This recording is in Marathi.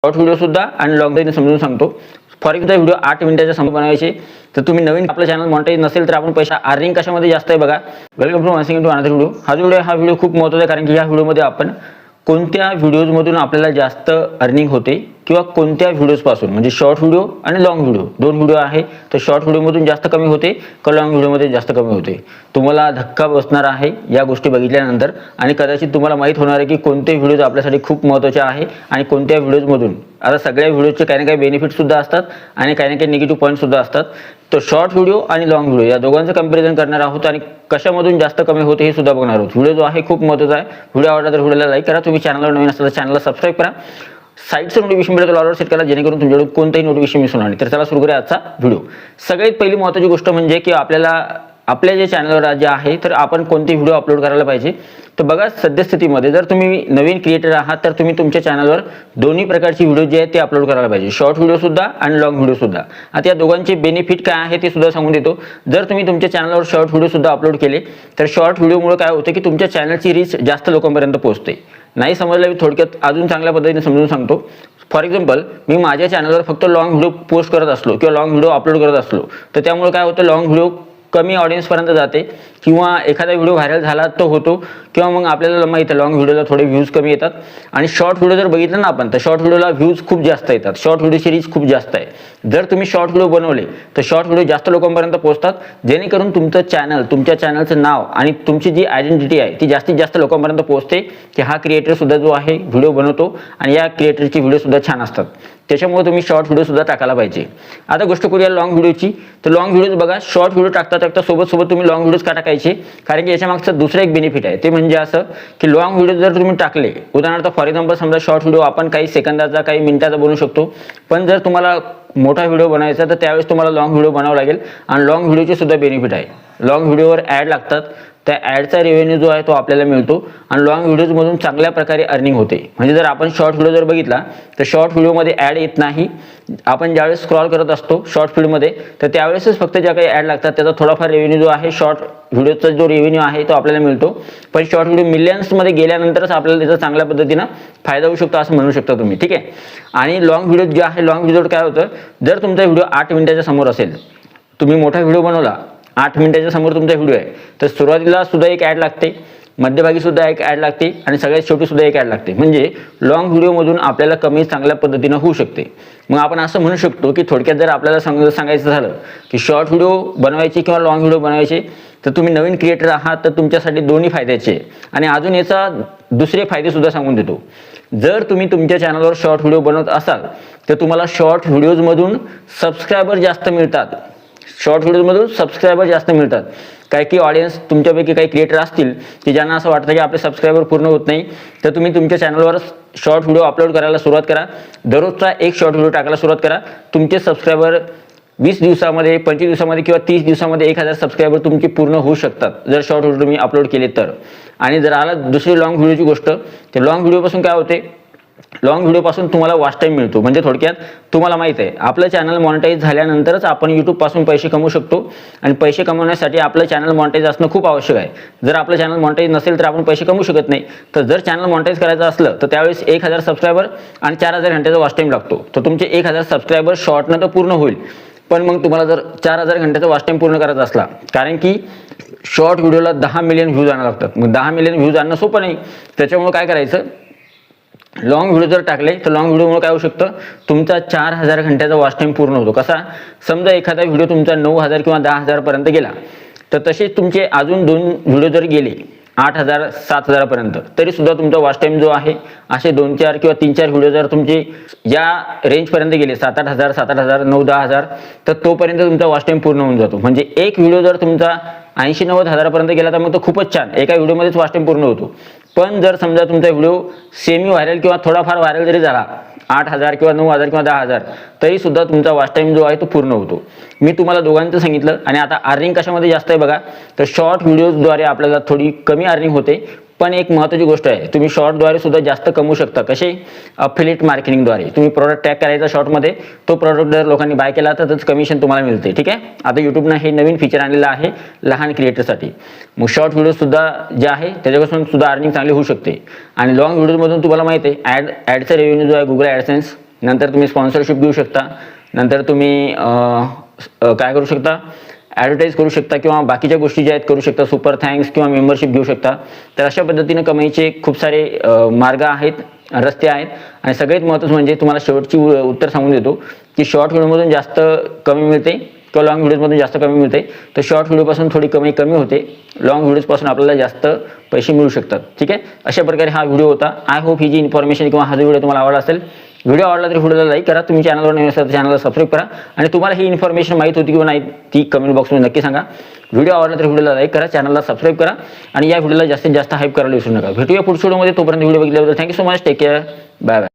शॉर्ट व्हिडिओसुद्धा आणि लॉंग व्हिडिओ समजून सांगतो. फॉर एक्झाम्पल व्हिडिओ 8 मिनिटाच्या समोर बनवायचे, तर तुम्ही नवीन आपलं चॅनल मॉनिटाईज नसेल तर आपण पैसा अर्निंग कशामध्ये जास्त आहे बघा. Welcome to once again to another video. हा व्हिडिओ खूप महत्त्वाचा आहे, कारण की या व्हिडिओमध्ये आपण कोणत्या व्हिडिओजमधून आपल्याला जास्त अर्निंग होते किंवा कोणत्या व्हिडिओजपासून, म्हणजे शॉर्ट व्हिडिओ आणि लॉंग व्हिडिओ दोन व्हिडिओ आहे, तर शॉर्ट व्हिडिओमधून जास्त कमी होते का लॉंग व्हिडिओमध्ये जास्त कमी होते. तुम्हाला धक्का बसणार आहे या गोष्टी बघितल्यानंतर, आणि कदाचित तुम्हाला माहीत होणार आहे की कोणते व्हिडिओज आपल्यासाठी खूप महत्त्वाचे आहे आणि कोणत्या व्हिडिओजमधून. आता सगळ्या व्हिडिओचे काही ना काही बेनिफिटसुद्धा असतात आणि काही ना काही निगेटिव्ह पॉईंटसुद्धा असतात. तर शॉर्ट व्हिडिओ आणि लॉंग व्हिडिओ या दोघांचं कंपॅरिझन करणार आहोत आणि कशामधून जास्त कमी होते हे सुद्धा बघणार आहोत. व्हिडिओ जो आहे खूप महत्त्वाचा आहे. व्हिडिओ आवडला तर व्हिडिओला लाईक करा. तुम्ही चॅनलवर नवीन असाल तर चॅनलला सबस्क्राईब करा. साईडचं नोटिफिकेशन बेल ऑलवर सेट करा, जेणेकरून तुमच्याकडून कोणतेही नोटिफिकेशन मिस होणार नाही. तर चला सुरू करूया आजचा व्हिडिओ. सगळ्यात पहिली महत्त्वाची गोष्ट म्हणजे की आपल्याला आपल्या जे चॅनलवर जे आहे तर आपण कोणते व्हिडिओ अपलोड करायला पाहिजे. तर बघा, सद्यस्थितीमध्ये जर तुम्ही नवीन क्रिएटर आहात तर तुम्ही तुमच्या चॅनलवर दोन्ही प्रकारची व्हिडिओ जे आहेत ते अपलोड करायला पाहिजे, शॉर्ट व्हिडिओसुद्धा आणि लॉंग व्हिडिओसुद्धा. आता या दोघांचे बेनिफिट काय आहे ते सुद्धा सांगून देतो. जर तुम्ही तुमच्या चॅनलवर शॉर्ट व्हिडिओसुद्धा अपलोड केले तर शॉर्ट व्हिडिओमुळे काय होतं की तुमच्या चॅनलची रीच जास्त लोकांपर्यंत पोहोचते. नाही समजलं मी थोडक्यात अजून चांगल्या पद्धतीने समजून सांगतो. फॉर एक्झाम्पल, मी माझ्या चॅनलवर फक्त लॉंग व्हिडिओ पोस्ट करत असलो किंवा लॉंग व्हिडिओ अपलोड करत असलो तर त्यामुळे काय होतं, लॉंग व्हिडिओ कमी ऑडियन्सपर्यंत जाते किंवा एखादा व्हिडिओ व्हायरल झाला तो होतो, किंवा मग आपल्याला माहिती आहे लॉंग व्हिडिओला थोडे व्ह्यूज कमी येतात. आणि शॉर्ट व्हिडिओ जर बघितलं ना आपण, तर शॉर्ट व्हिडिओला व्ह्यूज खूप जास्त येतात. शॉर्ट व्हिडिओची रीच खूप जास्त आहे. जर तुम्ही शॉर्ट व्हिडिओ बनवले तर शॉर्ट व्हिडिओ जास्त लोकांपर्यंत पोहोचतात, जेणेकरून तुमचं चॅनल, तुमच्या चॅनलचं नाव आणि तुमची जी आयडेंटिटी आहे ती जास्तीत जास्त लोकांपर्यंत पोहोचते की हा क्रिएटरसुद्धा जो आहे व्हिडिओ बनवतो आणि या क्रिएटरची व्हिडिओसुद्धा छान असतात. त्याच्यामुळे तुम्ही शॉर्ट व्हिडिओसुद्धा टाकायला पाहिजे. आता गोष्ट करूया लॉंग व्हिडिओची. तर लॉंग व्हिडिओज बघा, शॉर्ट व्हिडिओ टाकता सोबत तुम्ही लॉंग व्हिडिओज का टाकायचे, कारण की याच्या मागचं दुसरं एक बेनिफिट आहे. ते म्हणजे असं की लॉंग व्हिडिओ जर तुम्ही टाकले, उदाहरणार्थ फॉर एक्झाम्पल समजा शॉर्ट व्हिडिओ आपण काही सेकंदाचा काही मिनिटाचा बनवू शकतो, पण जर तुम्हाला मोठा व्हिडिओ बनायचा तर त्यावेळेस तुम्हाला लॉंग व्हिडिओ बनावा लागेल. आणि लॉंग व्हिडिओचे सुद्धा बेनिफिट आहे. लॉंग व्हिडिओवर ॲड लागतात, त्या ॲडचा रेव्हेन्यू जो आहे तो आपल्याला मिळतो आणि लॉंग व्हिडिओजमधून चांगल्या प्रकारे अर्निंग होते. म्हणजे जर आपण शॉर्ट व्हिडिओ जर बघितला तर शॉर्ट व्हिडिओमध्ये ॲड येत नाही. आपण ज्यावेळेस स्क्रॉल करत असतो शॉर्ट व्हिडिओमध्ये तर त्यावेळेसच फक्त ज्या काही ॲड लागतात त्याचा थोडाफार रेव्हेन्यू जो आहे, शॉर्ट व्हिडिओचा जो रेव्हेन्यू आहे तो आपल्याला मिळतो. पण शॉर्ट व्हिडिओ मिलियन्समध्ये गेल्यानंतरच आपल्याला त्याचा चांगल्या पद्धतीनं फायदा होऊ शकतो असं म्हणू शकता तुम्ही, ठीक आहे. आणि लॉंग व्हिडिओ जे आहे, लॉंग व्हिडिओ काय होतं, जर तुमचा व्हिडिओ 8 मिनिटाच्या समोर असेल, तुम्ही मोठा व्हिडिओ बनवला, 8 मिनिटाच्या समोर तुमचा व्हिडिओ आहे, तर सुरुवातीला सुद्धा एक ॲड लागते, मध्यभागी सुद्धा एक ॲड लागते आणि सगळ्यात शेवटी सुद्धा एक ॲड लागते. म्हणजे लॉंग व्हिडिओमधून आपल्याला कमी चांगल्या पद्धतीनं होऊ शकते. मग आपण असं म्हणू शकतो की थोडक्यात जर आपल्याला सांगायचं झालं की शॉर्ट व्हिडिओ बनवायचे किंवा लॉंग व्हिडिओ बनवायचे, तर तुम्ही नवीन क्रिएटर आहात तर तुमच्यासाठी दोन्ही फायद्याचे. आणि अजून याचा दुसरे फायदे सुद्धा सांगून देतो. जर तुम्ही तुमच्या चॅनलवर शॉर्ट व्हिडिओ बनवत असाल तर तुम्हाला शॉर्ट व्हिडिओजमधून सबस्क्रायबर जास्त मिळतात. शॉर्ट व्हिडिओमधून सबस्क्रायबर जास्त मिळतात. काय की ऑडियन्स तुमच्यापैकी काही क्रिएटर असतील की ज्यांना असं वाटतं की आपले सबस्क्रायबर पूर्ण होत नाही, तर तुम्ही तुमच्या चॅनलवर शॉर्ट व्हिडिओ अपलोड करायला सुरुवात करा. दररोजचा एक शॉर्ट व्हिडिओ टाकायला सुरुवात करा. तुमचे सबस्क्रायबर 20 दिवसामध्ये, 25 दिवसामध्ये किंवा 30 दिवसामध्ये 1000 सबस्क्रायबर तुमची पूर्ण होऊ शकतात जर शॉर्ट व्हिडिओ तुम्ही अपलोड केले तर. आणि जर आला दुसरी लॉंग व्हिडिओची गोष्ट, तर लॉंग व्हिडिओपासून काय होते, लॉंग व्हिडिओपासून तुम्हाला वॉच टाईम मिळतो. म्हणजे थोडक्यात तुम्हाला माहिती आहे आपलं चॅनल मॉनिटाईज झाल्यानंतरच आपण यूट्यूबपासून पैसे कमवू शकतो. आणि पैसे कमवण्यासाठी आपलं चॅनल मॉनिटाईज असणं खूप आवश्यक आहे. जर आपलं चॅनल मॉनिटाईज नसेल तर आपण पैसे कमवू शकत नाही. तर जर चॅनल मॉनिटाईज करायचं असलं तर त्यावेळेस 1000 सबस्क्रायबर आणि 4000 घंट्याचा वॉच टाईम लागतो. तर तुमचे 1000 सबस्क्रायबर शॉर्टनं तर पूर्ण होईल, पण मग तुम्हाला जर 4000 घंट्याचा वॉच टाईम पूर्ण करायचा असला, कारण की शॉर्ट व्हिडिओला 10 मिलियन व्ह्यूज आणावं लागतात. मग 10 मिलियन व्ह्यूज आणणं सोपं नाही. त्याच्यामुळे काय करायचं, लॉंग व्हिडिओ जर टाकले तर लॉंग व्हिडिओमुळे काय होऊ शकतं, तुमचा 4000 घंट्याचा वॉच टाईम पूर्ण होतो. कसा, समजा एखादा व्हिडिओ तुमचा 9000 किंवा 10000 पर्यंत गेला, तर तसेच तुमचे अजून 2 व्हिडिओ जर गेले 8000 7000 पर्यंत, तरी सुद्धा तुमचा वॉच टाईम जो आहे, असे 2-4 किंवा 3-4 व्हिडिओ जर तुमचे या रेंजपर्यंत गेले 7-8000 7-8000 9-10,000, तर तोपर्यंत तुमचा वॉच टाईम पूर्ण होऊन जातो. म्हणजे एक व्हिडिओ जर तुमचा 80-90 हजारापर्यंत गेला तर मग तो खूपच छान, एका व्हिडिओमध्येच वॉच टाईम पूर्ण होतो. पण जर समजा तुमचा व्हिडिओ सेमी व्हायरल किंवा थोडाफार व्हायरल जरी झाला, 8000 किंवा 9000 किंवा 10000, तरी सुद्धा तुमचा वॉच टाईम जो आहे तो पूर्ण होतो. मी तुम्हाला दोघांचं सांगितलं. आणि आता अर्निंग कशामध्ये जास्त आहे बघा, तर शॉर्ट व्हिडिओजद्वारे आपल्याला थोडी कमी अर्निंग होते, पण एक महत्त्वाची गोष्ट आहे, तुम्ही शॉर्टद्वारे सुद्धा जास्त कमवू शकता. कसे? अफिलिएट मार्केटिंगद्वारे. तुम्ही प्रोडक्ट टॅग करायचा शॉर्टमध्ये, तो प्रोडक्ट जर लोकांनी बाय केला तर त्याचं कमिशन तुम्हाला मिळते. ठीक आहे. आता यूट्यूबनं हे नवीन फीचर आणलेलं आहे लहान क्रिएटरसाठी. मग शॉर्ट व्हिडिओसुद्धा जे आहे त्याच्यापासून सुद्धा अर्निंग चांगली होऊ शकते. आणि लॉंग व्हिडिओमधून तुम्हाला माहिती आहे ॲडचा रेव्हेन्यू जो आहे गुगल ॲडसेन्स नंतर तुम्ही स्पॉन्सरशिप घेऊ शकता, नंतर तुम्ही काय करू शकता, ॲडव्हर्टाईज करू शकता किंवा बाकीच्या गोष्टी ज्या आहेत करू शकता, सुपर थँक्स किंवा मेंबरशिप घेऊ शकता. तर अशा पद्धतीने कमाईचे खूप सारे मार्ग आहेत, रस्ते आहेत. आणि सगळ्यात महत्त्वाचं म्हणजे तुम्हाला शेवटची उत्तर सांगून देतो की शॉर्ट व्हिडिओमधून जास्त कमी मिळते किंवा लॉंग व्हिडिओजमधून जास्त कमी मिळते. तर शॉर्ट व्हिडिओपासून थोडी कमाई कमी होते, लॉंग व्हिडिओजपासून आपल्याला जास्त पैसे मिळू शकतात. ठीक आहे, अशा प्रकारे हा व्हिडिओ होता. आय होप ही जी इन्फॉर्मेशन किंवा हा जो व्हिडिओ तुम्हाला आवडला असेल. व्हिडिओ आवडला तर व्हिडिओला लाईक करा, तुम्ही चॅनलवर नवीन असाल तर चॅनलला सबस्क्राईब करा. आणि तुम्हाला ही इन्फॉर्मेशन माहीत होती किंवा नाही ती कमेंट बॉक्समध्ये नक्की सांगा. व्हिडिओ आवडला तर व्हिडिओला लाईक करा, चॅनलला सबस्क्राईब करा आणि या व्हिडिओला जास्तीत जास्त हाईप करायला विसरू नका. भेटूया पुढच्या व्हिडिओमध्ये. तोपर्यंत व्हिडिओ बघितल्याबद्दल thank you so much. Take care. Bye bye.